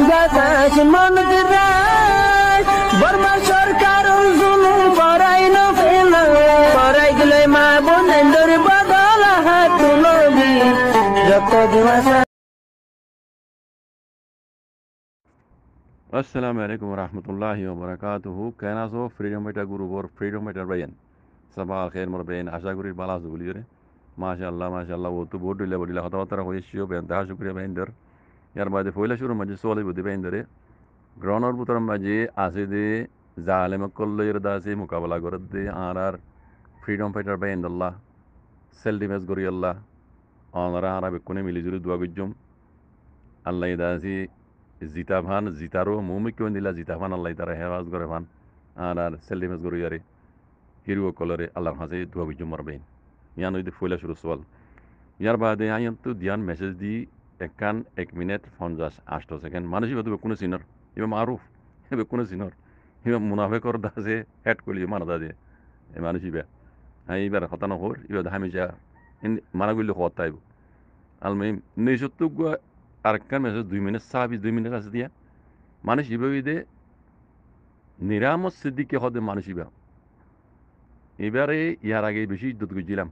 বাতাস মন দিরাই বর্মা সরকার জুলুম করাই না ফেলা করাই গেলে মা বোনের বদল হাত তুলবি যত দিবস। अस्सलाम वालेकुम रहमतुल्लाहि व बाराकातुहु কেনা সো ফ্রিডম ফাইটার গ্রুপ और ফ্রিডম ফাইটার বাইন সবাই খের মোর বাইন আশা করি ভালো আছো বলি রে মাশাআল্লাহ ও তো বহুত বডিলা কথা হইছিও বেন দা শুকরিয়া বাইন দর ইয়ার বাদে ফয়লা শুরু মাঝে সোলে বুদি বাইন দরে গ্রহণর বুতর মাঝে আছে দে জালেম কল্লয়ের দাসে মোকাবেলা করে দে আর ফ্রিডম ফাইটার বাইন আল্লাহ সেল ডিফেন্স করি আল্লাহ অনরা আরবে কোনে মিলি জুলি দোয়া গজ্জম আল্লাহ দাসি জিতা ভান জিতারও মুমিক কেউ দিলা জিতা ভান আল্লাহ তারা হেফাজ করে ভান আর সেলিমেজ গরু ইয়ারে হিরো কলরে আল্লাহর হাজে ধোয়া বিজু মারবেন ইয়ান ওই ফয়লা শুরু সওয়াল ইয়ার বাদে আইন তো দিয়ান মেসেজ দি একান 1 মিনিট 58 সেকেন্ড মানুষ ইবা তো কোনো সিনর ইবা মারুফ ইবা কোনো সিনর ইবা মুনাফিকর দাসে হেড কলি মানা দাদে এ মানুষ ইবা এইবার হতানো হর ইবা হামি যা মানাগুলি হতাইব আলমিম নেশত্তু আরেকখান মেসেজ 2 মিনিট 2 মিনিট আছে দিয়া মানুষ ইবে নিরামত সিদ্দিকে হদে মানুষ এবারে ইয়ার আগে বেশি ইজ্জত গজিলাম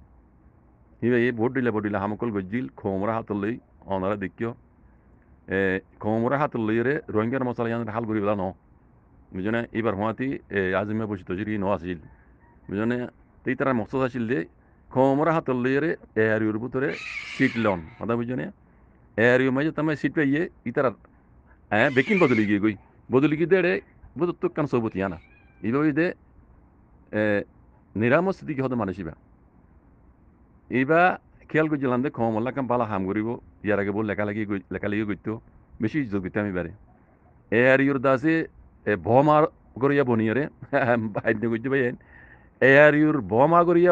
ইবে এই বডিলা হামকল গজিল খোমরা হাতলই অনারা দেখিও খোমরা হাতলই রে রোহিঙ্গার মশলা ইয়ান হাল করি বলা ন বুঝনে এবার হওয়াতি আজিমে বসিত যদি ন আসিল বুঝনে এই তারা মকসদ আসিল যে খোমরা হাতলই রে এরিওর ভিতরে সিট লন কথা বুঝনে এরিও মাঝে তুমি সিট পাইয়ে ইতারা বেকিন বদলি গিয়ে দেড়ে বুঝত তো কান সবতি আনা এইভাবে দে নিরামত স্থিতি হতে মানুষ এইবার খেয়াল করছিলাম দে খমল্লা কাম পালা হাম করিব ইয়ার আগে বল লেখালেখি করতো বেশি ইজ্জত করতে আমি বারে এরিওর দাসে ভমা করিয়া বনিয়ারে বাইন করতে ভাই এরিওর ভমা করিয়া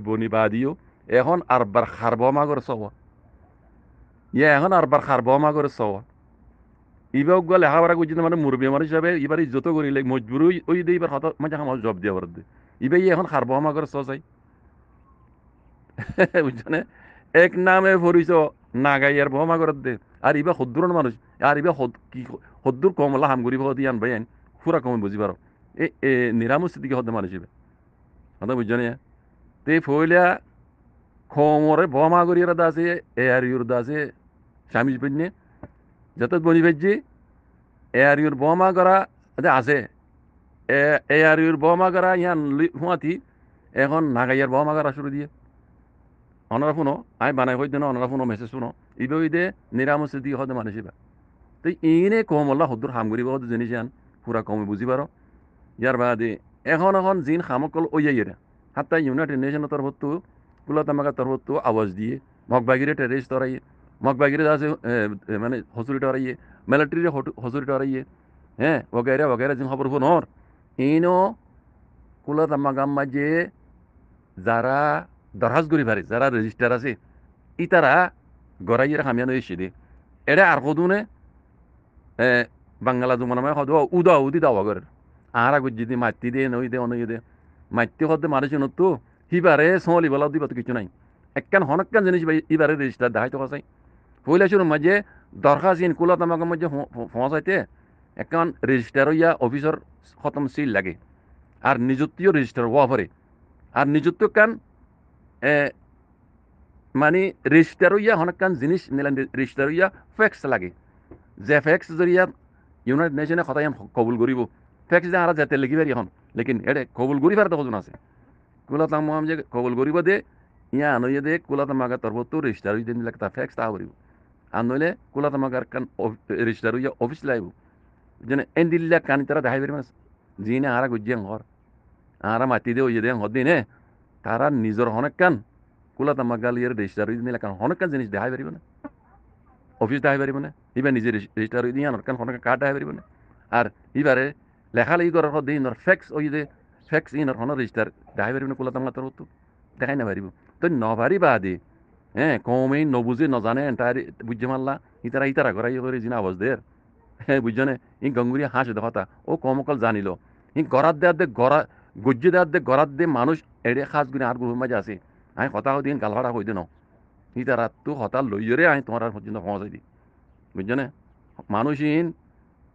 বনি বাদিও এখন আরবার খার ভমা করে সব এখন আরবার খার ভমা করে সব ইবাক গেলে লেখাপড়া করছি মানে মুরব্বী মানুষ হিসাবে এবার যত করিলে মজবুর ওই দিয়ে এবার হত মানে আমার জব দিয়ে পারত ইবাই এখন খারব আমা করে চাই বুঝছনে এক নামে পরিচ নাগাইয়ার বহমা করে দে আর ইবা সদ্দুরন মানুষ আর ইবা কি সদ্দুর কমলা হাম করি দিয়ে আনবাই আইন পুরা কমে বুঝি পারো এ নিরাময় স্থিতিকে হতে মানুষ ইবে কথা বুঝছনে তে ফইলা খমরে বহমা করিয়ার দাসে এ আর ইউর দাসে স্বামী পেনে যত বনি ভেজি এয়ারিউর বোমা করা আছে এয়ারিউর বোমা করা ইয়ান হুঁয়াতি এখন নাগাইয়ার বোমা করা শুরু দিয়ে অনারা শুনো আমি বানাই হইতে না অনারা শুনো মেসেজ শুনো ইবে দে নিরামসে দিয়ে হতে মানুষ তো ইনে কম আল্লাহ হদ্দুর হাম করিব হতে জিনিস আন পুরা কমে বুঝি পারো ইয়ার বাদে এখন জিন খামকল ওইয়াইয়েরা হাত্তা ইউনাইটেড নেশনের তরফতো কুলাতামাকার তরফতো আওয়াজ দিয়ে মগবাগিরে টেরিস্ট তরাইয়ে মগবাগিরে আছে মানে হসুরি টরাইয়ে মিলিটারির হসুরি টরাইয়ে वगैरह जिन খবর ফোনর ইনো কুলাতামাগাম মাঝে যারা দরহাজ করি পারে যারা রেজিস্টার আছে ইতারা গড়াইয়ের খামিয়ানো এসে দে এটা আর কদুনে বাংলা জমানামে হদ উদি দাওয়া করে আর আগুন যদি মাতি দে নই দে অনই দে মাতি হতে মানুষ নতো হিবারে সোলি বলা দিবা তো কিছু নাই একখান হনকান জিনিস ইবারে রেজিস্টার দেখাই তো কাছাই পয়লাশুর মাঝে দরখাস্ত ইন কুলাতামাগাম মাঝে পৌঁছাইতে একখান রেজিস্টার ইয়া অফিসর খতম সিল লাগে আর নিযুক্তিও রেজিস্টার হওয়া পরে আর নিযুক্ত কান মানে রেজিস্টার ইয়া হনকান জিনিস নিলেন রেজিস্টার ইয়া ফ্যাক্স লাগে যে ফ্যাক্স জরিয়া ইউনাইটেড নেশনে কথা কবুল করিব ফ্যাক্স যে আর যাতে লিখিবারি এখন লেকিন এটা কবুল করিবার তখন আছে কুলাতামাগাম যে কবুল করিব দে ইয়া আনইয়ে দে কুলাতামাগার তরফতো রেজিস্টার ইয়ে দিন তা ফ্যাক্স তা করিব আর নইলে কুলাতামাগার কান রেজিস্টার ইয়া অফিস লাইব যেন এন্দিল্লা কানি তারা দেখাই পারি মাস যিনি আরা গুজিয়াং হর আরা মাতি দে ওই দে হদিনে তারা নিজের হনেক কান কুলাতামাগালিয়ার রেজিস্টার দিলে কারণ হনেক কান জিনিস দেখাই পারিব না অফিস দেখাই পারিব না ইবা নিজে রেজিস্টার দিয়ে আনার কান হনেক কার্ড দেখাই পারিব না আর ইবারে লেখালেখি করার হদ ইনর ফ্যাক্স ওই যে ফ্যাক্স ইনর হন রেজিস্টার দেখাই পারিব না কুলাতামাগার হতো দেখাই না পারিব তো নভারি বাদে কমেই নবুঝে নজানে তার বুঝে মারলা ইতারা করাই করে যিনি আওয়াজ দের বুঝছনে ই গঙ্গুরি হাঁস কথা ও কমকল জানিল ই গড়াত দেয়ার দে গড়া গজ্জে দেয়ার দে গড়াত দে মানুষ এড়ে খাস গুলি আর গ্রুপের মাঝে আছে আমি কথা দিন গালভাড়া কই দিন ই তারা তো হতা লইরে আমি তোমার পর্যন্ত পৌঁছাই দি বুঝছনে মানুষ ইন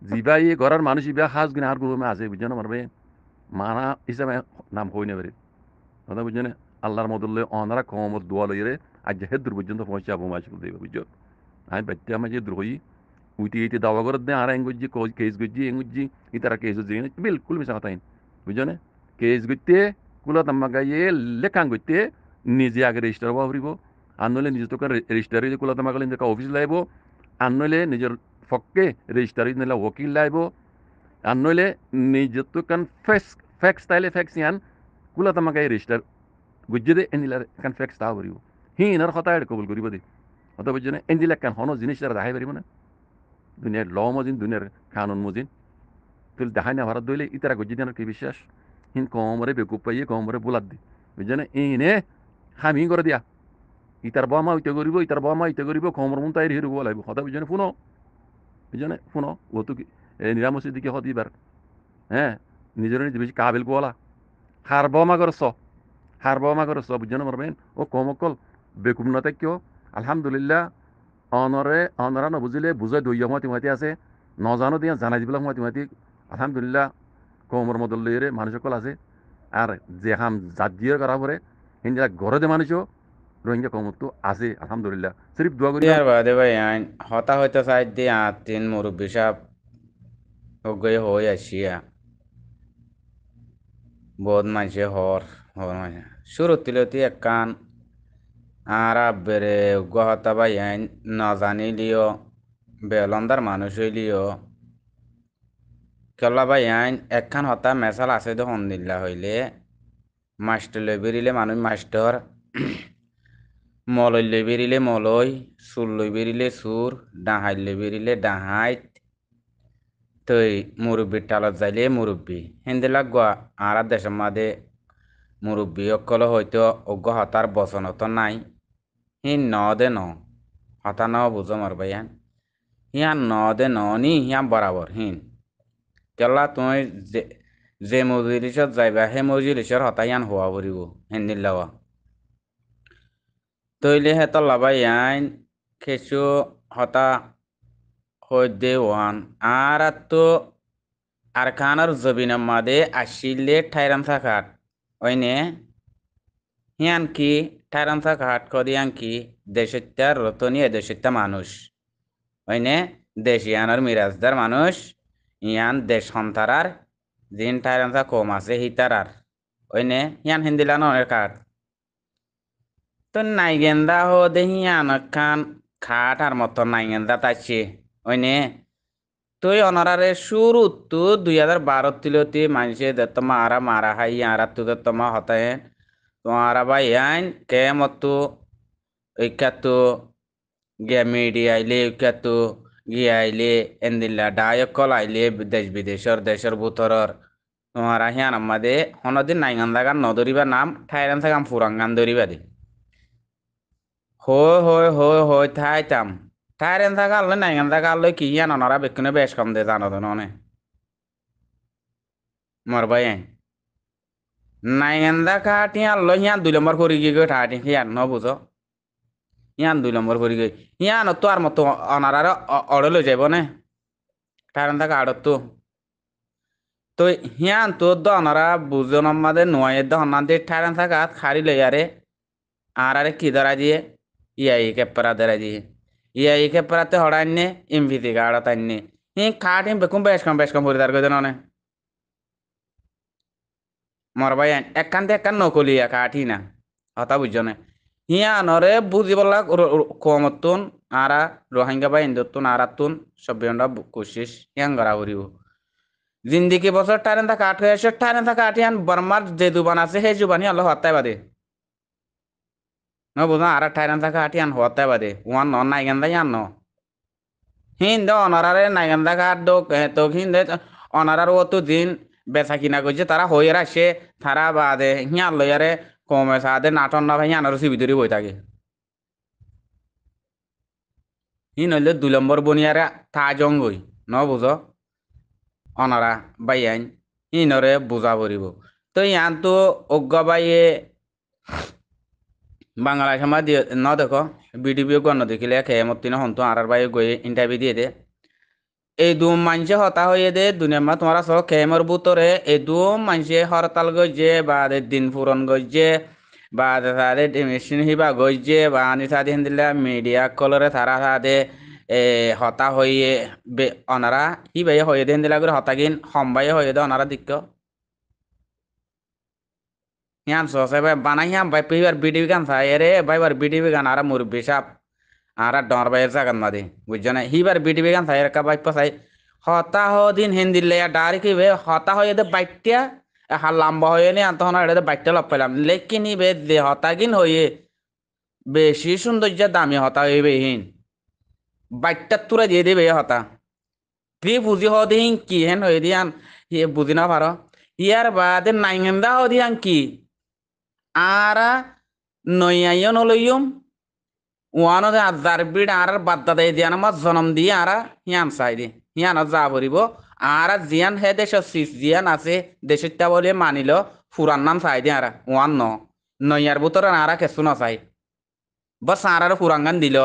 জিবাই ঘরের মানুষ ইবা সাজ গুণ আর গুলো আছে বুঝছো না মারবে মানা হিসাবে নাম কই না পারে কথা বুঝছো না আল্লাহর মদুল্লে অনারা কমত দোয়া লইরে আজ হেদুর পর্যন্ত পৌঁছা বোমা শুল দেবে বুঝছো আমি বাচ্চা আমার যে দ্রোহী উইটি এইটি দাওয়া করে দেয় আর এঙ্গুজি কেস গুজি এঙ্গুজি ইতারা কেস গুজি বিলকুল মিশা কথা বুঝছো না কেস গুজতে কুলা তাম্মা গাইয়ে লেখান গুজতে নিজে আগে রেজিস্টার হওয়া ফুরিব আর নইলে নিজে তোকে রেজিস্টার হয়ে কুলা তাম্মা গেলে অফিস লাইব আর নইলে নিজের পক্ষে রেজিস্টার হয়ে নিলে ওকিল লাইব আর নইলে নিজে তোকান ফ্যাক্স তাইলে ফ্যাক্স ইয়ান কুলা তাম্মা গাইয়ে রেজিস্টার গুজে দে এনিলা কান ফ্যাক্স তাও ফুরিব হিনার কথা কবুল করিব দে কথা বুঝছো না এনজিলা কান হনো জিনিস তারা দেখাই পারিব না দুনিয়ার ল মজিন দুনিয়ার কানুন মজিন তুই দেখাই না ভারত দইলে ইতারা গজ্জি দিনের কি বিশ্বাস হিন কমরে বেকুপ পাইয়ে কমরে বুলাদ দি বুঝছে না ইনে হামি করে দিয়া ইতার বামা উইতে করিব ইতার বামা ইতে করিব কমর মন তাই হিরুব লাগবে কথা বুঝছে না শুনো বুঝছে না শুনো ও তো নিরামসির দিকে হত এবার হ্যাঁ নিজের নিজে বেশি কাবিল গোলা হার বামা করছ হার বামা করছ বুঝছে না মারবেন ও কমকল বেকুম না কিয় আলহামদুলিল্লাহ অনরা নবুজিলে বুঝাই দইয়া মাতি মাতি আছে নজানো দিয়া জানাই দিবিলাক মাতি মাতি আলহামদুলিল্লাহ কমর মদল লইরে মানুষ সকল আছে আর যে হাম জাত দিয়ে করা পরে হিন্দা ঘরে যে মানুষও রোহিঙ্গা কমর তো আছে আলহামদুলিল্লাহ সিরিফ দোয়া করি ইয়ার বাদে ভাই আইন হতা হইতে চাই দিয়ে তিন মুরব্বী সাহেব গই হই আসিয়া বহুত মানুষে হর হর মানে শুরু তিলতি একখান আর বেড়ে গহতা ভাই আইন না জানিলিও বেলন্দার মানুষ হইলিও কেলা ভাই আইন একখান হতা মেসাল আছে দেখুন দিল্লা হইলে মাস্টার লই বেরিলে মানুষ মাস্টার মলই লই বেরিলে মলই সুর লই বেরিলে সুর ডাহাই লই বেরিলে ডাহাইত তই মুরব্বীর টালত যাইলে মুরব্বী হিন্দি লাগোয়া আর দেশের মাঝে মুরব্বী অকল হয়তো অজ্ঞ হতার বচনত নাই হি ন দে ন হতা ন বুঝো মার ভাইয়ান হিয়ান ন দে ন নি হিয়ান বরাবর হিন কেলা তুই যে মজলিসত যাইবা সেই মজলিসর হতা ইয়ান হওয়া পড়িব হিন্দির লাওয়া তৈলে হেতর লাভাই আইন খেসু হতা হই দে ওয়ান আর তো আর খানার জবিনের মাদে আসিলে ঠাইরাম থাকাত ওইনে হিয়ান কি ঠাইরাম থাকাত কদিয়ান কি দেশত্যার রতনী দেশত্যা মানুষ ওইনে দেশিয়ানোর মিরাজদার মানুষ ইয়ান দেশ সন্তারার জিন ঠাইরাম থা কম আছে হিতারার ওইনে হিয়ান হিন্দিলানো কাঠ তো নাইগেন্দা হো দেহিয়ান খান খাট আর মতো নাইগেন্দা তাইছে ওইনে তুই অনারারে শুরু তো 2012 তিলতি মানুষে দত্তমা আরা মারা হাই আরা তু দত্তমা হতায় তোমারা ভাই আইন কে মতো ঐক্যাতো গিয়া মিডিয়া আইলে ঐক্যাতো গিয়া আইলে এন্দিল্লা ডায়কল আইলে দেশ বিদেশর দেশের ভিতরর তোমারা হিয়ান আমাদে হনদিন নাইগান দাগান নদরিবা নাম ঠাইরান থাকাম ফুরাঙ্গান দরিবা দে হই থাইতাম ঠাইরান থাকা আল্লে নাইগান থাকা আল্লে কি হিয়ান অনারা বেকুনে বেশ কম দে জানো তো ননে মর ভাই আইন নাইগান্দা কাটি আল্লো হিয়ান 2 নম্বর করি গিয়ে ঠাটি হিয়ান ন বুঝো হিয়ান 2 নম্বর করি গই হিয়ান তো আর মতো অনারার অড়ে লই যাইব নে ঠাইরান থাকা আড়ত তো হিয়ান তো দ অনারা বুঝো নমাদে নোয়াইয়ের দ হন্নান দিয়ে ঠাইরান থাকা খারি লই আরে আর আরে কি ধরা দিয়ে ইয়াই কেপরা ধরা দিয়ে ইয়াই কেপরাতে হড়াইনে ইমভিতি গাড়া তাইনে হি খাট হিম বেশ কম পরিদার করে দেন অনে মরবাই একখান নকলিয়া কাঠি না হতা বুঝছো না হিয়া নরে বুঝি বললা কমতুন আরা রোহিঙ্গা বা ইন্দুতুন আরাতুন সভ্যন্ডা কোশিস হিয়াং গড়া করিব জিন্দিগি বছর টারেন থাকা আট হয়ে আসে টারেন থাকা আঠিয়ান বর্মার যে জুবান আছে সেই জুবানি আল্লাহ হত্যায় বাদে ন বুঝা আর টারেন থাকা আঠিয়ান হত্যায় বাদে ওয়ান ন নাইগেন্দা ইয়ান ন হিন্দ অনারারে নাইগেন্দা কাঠ দোক তো হিন্দে অনারার ও তো দিন বেচা কিনা করছে তারা হয়ে আসে তারা বাদে হিয়ার লইয়ারে কমে সাদে নাটন না ভাই আনারো সিবি ধরে বই থাকে হি নইলে 2 নম্বর বনিয়ারে তা জঙ্গই ন বুঝো অনারা বাই আইন হি নরে বুঝা পড়িব তো ইয়ান তো অজ্ঞ বাইয়ে বাংলা সমাজ ন দেখো বিডিপিও গণ দেখিলে খেয়ে মতিন হন্তু আর বাইয়ে গই ইন্টারভিউ দিয়ে দে এই দুম মানসে হতা হয়ে দে দুনিয়া মা তোমারা সব খেমর বুতরে এই দুম মানসে হরতাল গইছে বা দিন ফুরন গইছে বা তাদের মেশিন হিবা গইছে বা আনি সাদি হিন্দিলা মিডিয়া কলরে তারা সাদে হতা হইয়ে অনারা হিবাই হয়ে দে হিন্দিলা করে হতাগিন সম্বাই হয়ে দে অনারা দিক্ক হিয়ান সসে ভাই বানাই হিয়াম ভাই পেবার বিডিবি গান থাকে রে ভাইবার বিডিবি গান আরা মুরব্বি সাপ আরা ডর ভাইয়ের জাগান মাদি বুঝছো না হিবার বিডিবি গান থাকে কা ভাই পাসাই হতা দিন হিন্দিলে ডারি কি বে হতা হয়ে দে বাইটিয়া লম্বা হয়ে নি তখন এটা বাইটটা লপ পাইলাম লেকিন ইবে যে হতাগিন হয়ে বেশি সৌন্দর্য দামি হতা হইবে হিন বাইটটা তুরা দিয়ে দিবে হতা তুই বুঝি দিন কি হেন হয়ে দিয়ান বুঝি না পারো ইয়ার বাদে নাইঙ্গা দিয়ান কি আরা নইয়াইও নলইয়ুম ওয়ানো আজার বিড আর বাদ্দা দেয় দিয়ান আমার জনম দিয়ে আরা হিয়ান চাই দি হিয়ান যা বলিব আর জিয়ান হে দেশ জিয়ান আছে দেশটা বলে মানিল ফুরান নাম চাই দি আরা ওয়ান নইয়ার ভিতরে আরা কেসু না চাই বস আর ফুরাঙ্গান দিল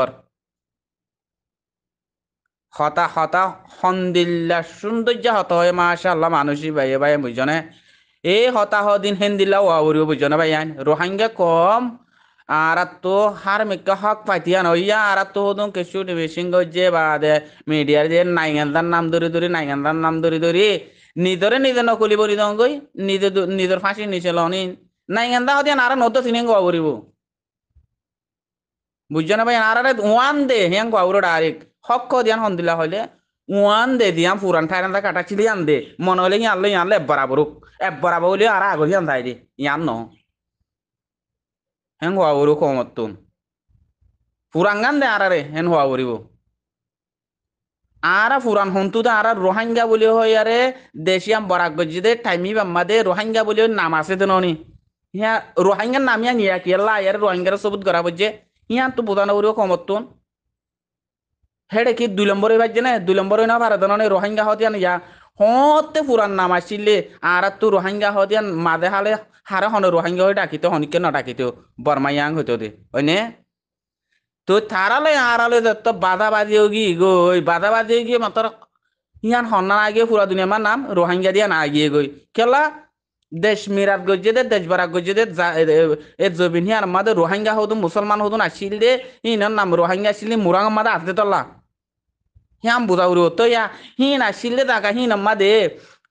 হতা হতা হন্দিল্লা সৌন্দর্য হত হয় মাশাআল্লাহ মানুষই ভাইয়ে ভাই বুঝনে এই হতা দিন হেন্দিল্লা ওয়াউরিও বুঝনে ভাই আইন রোহিঙ্গা কম আর তো হার মিকা হক পাইতিয়া নইয়া আর তো হদুন কিছু ডিভিশন গজে বা দে মিডিয়ার যে নাইগান্দার নাম ধরি নাইগান্দার নাম ধরি নিজরে নিজে নকলি বলি দং গই নিজের ফাঁসি নিচে লনি নাইগান্দা হদিয়ান আর নত সিনে গবরিব বুঝছো না ভাই আর ওয়ান দে হিয়াং গবর ডাইরেক্ট হক দিয়ান হন্দিলা হইলে ওয়ান দে দিয়াম পুরান ঠাইরান্দা কাটাচ্ছিলি আন দে মনে হলে ইয়ানলে বরাবরুক বরাবর হইলে আর আগল ইয়ান তাই দে ইয়ান ন হেন হওয়া বড় কমতুন পুরাঙ্গান দে আরারে হেন হওয়া বড়িব আরা পুরান হন্তু দে আরা রোহিঙ্গা বলি হয় আরে দেশিয়াম বরাক গজি দে টাইমি বাম্মা দে রোহিঙ্গা বলি নাম আছে দে ননি ইয়া রোহিঙ্গার নাম ইয়া নিয়া কি আল্লাহ ইয়ার রোহিঙ্গার সবুত করা বজে ইয়ান তো বুদানা বড়িব কমতুন হেডে কি 2 নম্বরে বাজে না 2 নম্বরে না ভারত ননি রোহিঙ্গা হতিয়ান ইয়া হতে পুরান নাম আসিলে আর তো রোহিঙ্গা হতিয়ান মাদে হালে হারে হন রোহিঙ্গা হয়ে ডাকিতে হনিকে না ডাকিতে বর্মাইয়াং হইতো দে ওইনে তো থারালে আড়ালে তো বাধা বাজি গি গই বাধা বাজি গিয়ে মাত্র ইয়ান হন্না আগে পুরা দুনিয়া মার নাম রোহিঙ্গা দিয়া না আগিয়ে গই কেলা দেশ মিরাত গজ্জে দে দেশ Barack গজ্জে they A Zubeen here মাদে রোহিঙ্গা হদুন মুসলমান হদুন আসিল দে ইনার নাম রোহিঙ্গা আসিল মুরাং মাদে আসতে তল্লা হিয়াম বুঝাউরি তো ইয়া হিন আসিল দে টাকা হিন মাদে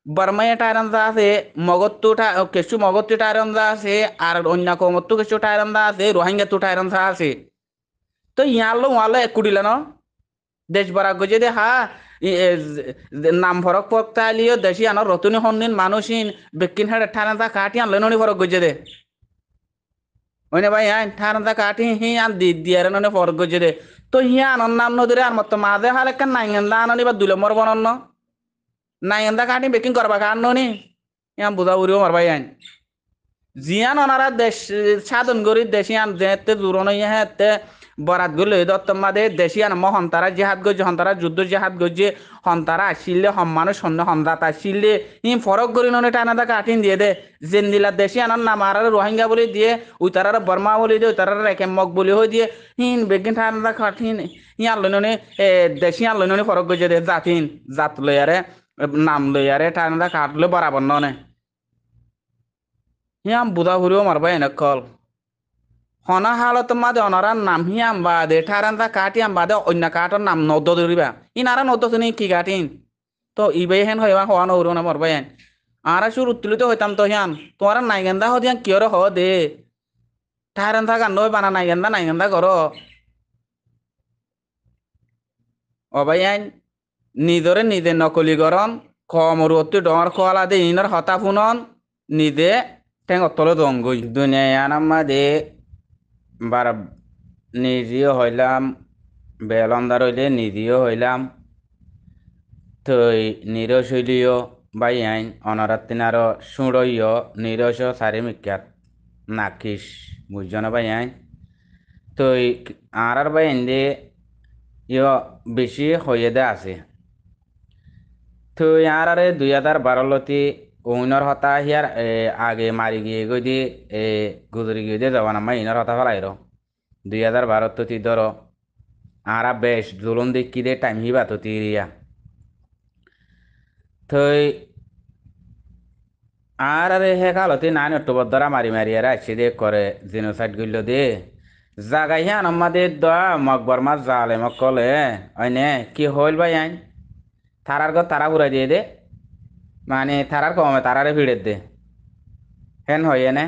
বর্মাইয়া টাইরান্দা আছে মগত্তু কেসু মগত্তু টাইরান্দা আছে আর অন্য কমত্তু কেসু টাইরান্দা আছে রোহিঙ্গা তু টাইরান্দা আছে তো ইয়ালো ওয়ালো একুডিলা ন দেশ বরাক গজে দে হা নাম ফরক পক্তালিও দেশি আনার রতুনি হন্নিন মানুষিন বেকিন হেড ঠানাদা কাটি আনলে ননি ফরক গজে দে ওইনে ভাই আইন ঠানাদা কাটি হি আন দিয়ারে ননি ফরক গজে দে তো হিয়া আনন নাম নদরে আর মত মাঝে হালে কান নাইঙ্গা আননি বা 2 নম্বর বনন্ন নাইঙ্গা কাটি বেকিং করবা কান ননি ইয়াম বুঝা উড়িও মার ভাই আইন জিয়ান ওনারা দেশ সাধন করি দেশিয়ান যেতে জোরন হেতে বরাত গলে দত্তমাদে দেশিয়ান হন্তারা জেহাদ গজে হন্তারা যুদ্ধ জেহাদ গজে হন্তারা আসিলে মানুষ সন্ন্য হন্দাত আসিলে ই ফরক করি ননে টানাদা কাটিন দিয়ে দে জেন্দিলা দেশিয়ানোর নাম আর রোহিঙ্গা বলে দিয়ে উতারার বর্মা বলে দিয়ে উতারার রেকেমক বলে হয়ে দিয়ে হিন বেগিন টানাদা কাটিন ইয়ান লইননে দেশিয়ান লইননে ফরক গজে দে জাতিন জাত লইয়ারে নাম লইয়ারে টানাদা কাটলে বরাবর ননে হিয়াম বুধা ঘুরিও মারবা এনে কল হনা হালত মাদে অনারার নাম হিয়াম বাদে ঠারান্দা কাটিয়াম বাদে অন্য কাটর নাম নদ্দ ধরিবা ইনারা নদ্দ শুনি কি কাটিন তো ইবে হেন হইবা হওয়া নৌরো না মারবা এন আরা সুর উত্তোলিত হইতাম তো হিয়ান তোমার নাইগেন্দা হদিয়ান কিয়র হ দে ঠারান্দা গান নয় বানা নাইগেন্দা করো অবাই আইন নিজরে নিজে নকলি গরম কমর অতি ডর খোয়ালা দে ইনার হতা ফুনন নিজে ঠেং অতলে দঙ্গই দুনিয়া নাম্মা দে বার নিজেও হইলাম বেলন্দার হইলে নিজেও হইলাম তৈ নিরস হইলিও বাই আইন অনরাত্তিন আরো সুড়ইয় নিরস সারি মিকাত নাকিস বুঝছো না বাই আইন তৈ আর বাই আইন দে ইয় বেশি হইয়ে দে আছে তৈ আর 2012 ওইনর হতা হিয়ার আগে মারি গিয়ে গই দি গুজরি গিয়ে দিয়ে যাওয়া নামা ইনর হতা ফেলাই র 2012 তো তি ধরো আরা বেশ জুলুম দেখি দে টাইম হিবা তো তিরিয়া থই আরে হে কালতি নানি অক্টোবর দ্বারা মারি মারি আর আসি দে করে জিনোসাইড গইল দে জাগাই হ্যাঁ আমাদের দা মকবর মাছ জালে মকলে অইনে কি হইল ভাই আইন থারার গো তারা ঘুরাই দিয়ে দে মানে থারার কমে তারারে ভিড়ে দে হেন হইয়ে নে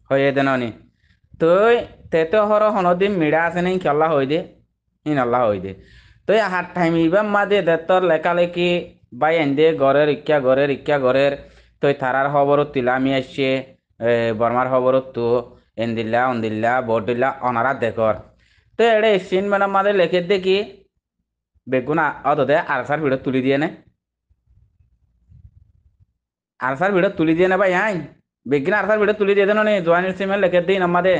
হইয়ে দে ননি তুই তেতো হর হনদিন মিড়া আছে নেই খেলা হই দে ইন আল্লাহ হই দে তুই হাত টাইম ইবাম মা দে তোর লেখালেখি বাই এন দে ঘরের তুই থারার খবর তিলা আমি আসছে বর্মার খবর তো এন্দিল্লা অন্দিল্লা বডিল্লা অনারা দেখর তো এড়ে সিন মানে মাদে লেখে দেখি বেগুনা অত দে আরসার ভিডিও তুলি দিয়ে নে আরসার ভিডিও তুলি দিয়ে নে ভাই আইন বেগিন আরসার ভিডিও তুলি দিয়ে দেন নি জোয়ানির সিমের লেখে দিন আমাদের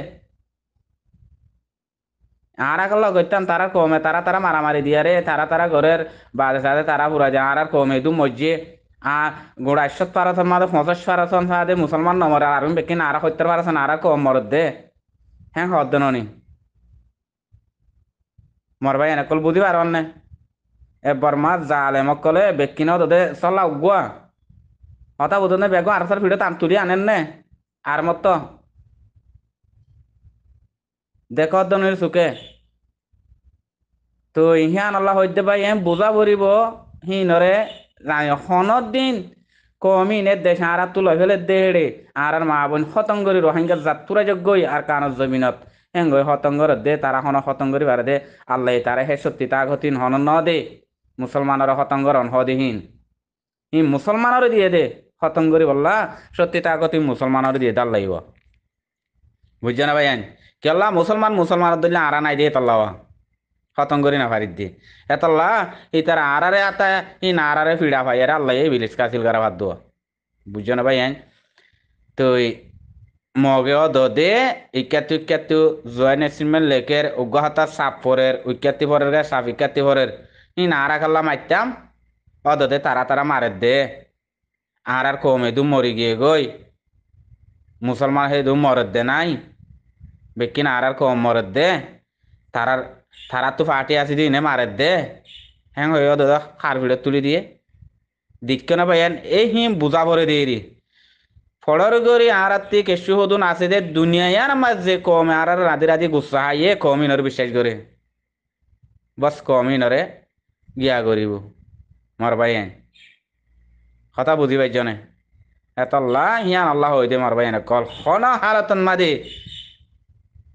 আর এক লগ হইতাম তারা কমে তারা মারামারি দিয়া রে তারা ঘরের বাদে সাথে তারা পুরা যায় আর কমে দু মসজিদ আর গোড়া 100 মাদে 50 সাদে মুসলমান নমরে আর বেকিন আর 70 আর কম মরদ দে হ্যাঁ হদ ননি মরবাই এনেকল বুঝি পার নে এ বর্মা জালে মকলে বেকিন দে চলা উগুয়া হতা বুঝনে বেগো আর সার ভিডিও টান তুলি আনেন নে আর মত দেখো দনের চুকে তো ইহান আল্লাহ হইতে পাই এম বোঝা পড়িব হিনরে হনত দিন কমি নে দেশ আর তুলাই ফেলে দেড়ে আর মা বোন হতঙ্গরি রোহিঙ্গা যাত্রা যোগ্যই আর কানত জমিনত হেঙ্গই হতঙ্গর দে তারা হন হতঙ্গরি বারে দে আল্লাহ তারা হে সত্যি তা ঘতিন হন ন দে মুসলমানের হতঙ্গর অন হদিহীন ই মুসলমানের দিয়ে দে হতঙ্গরি বললা সত্যি তা গতি মুসলমানের দিয়ে দাল লাগিব বুঝছে না ভাই কেল্লা মুসলমানের দিলে আরা নাই দিয়ে তল্লাওয়া খতম করি না ফারিদ দি এতল্লা ই তার আরারে আতা ই না আরারে ফিডা ভাই এর আল্লাহ এই বিলিস কাছিল করা বাদ দোয়া বুঝছো না ভাই তো মগে ও দে ইকাতু জয়েন এসিমেন্ট লেকের উগ্রহতা সাপ পরের উইকাতি পরের গায়ে সাপ ইকাতি পরের ই না আরা কাল্লা মাইতাম ও দে তারা মারে দে আর কমে দু মরি গিয়ে গই মুসলমান হে দু মরদ দে নাই বেকিন আর কম মরদ দে তারার তো পার্টি আছে দিনে মারে দে হ্যাঁ হয়ে দাদা খার ভিড়ে তুলি দিয়ে দিক্য না ভাই এই হিম বুঝা পরে দিয়ে রি ফড়র গরি আর আত্মি কেশু হদুন আছে দে দুনিয়ায় আর মাঝে কমে আর রাধি গুসা হাইয়ে কম ইনর বিশ্বাস করে বস কম ইনরে গিয়া করিব মর ভাই কথা বুঝি পাই জনে এতল্লা হিয়ান আল্লাহ হইতে মর ভাই কল হন হারতন মাদি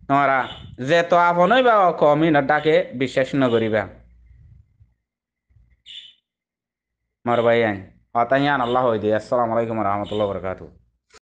তোমরা যে তো আপনই বা কমই না ডাকে বিশ্বাস নকরিবা মার ভাই আইন হতাইয়ান আল্লাহ হইতে আসসালামু আলাইকুম রহমতুল্লাহ বরকাতু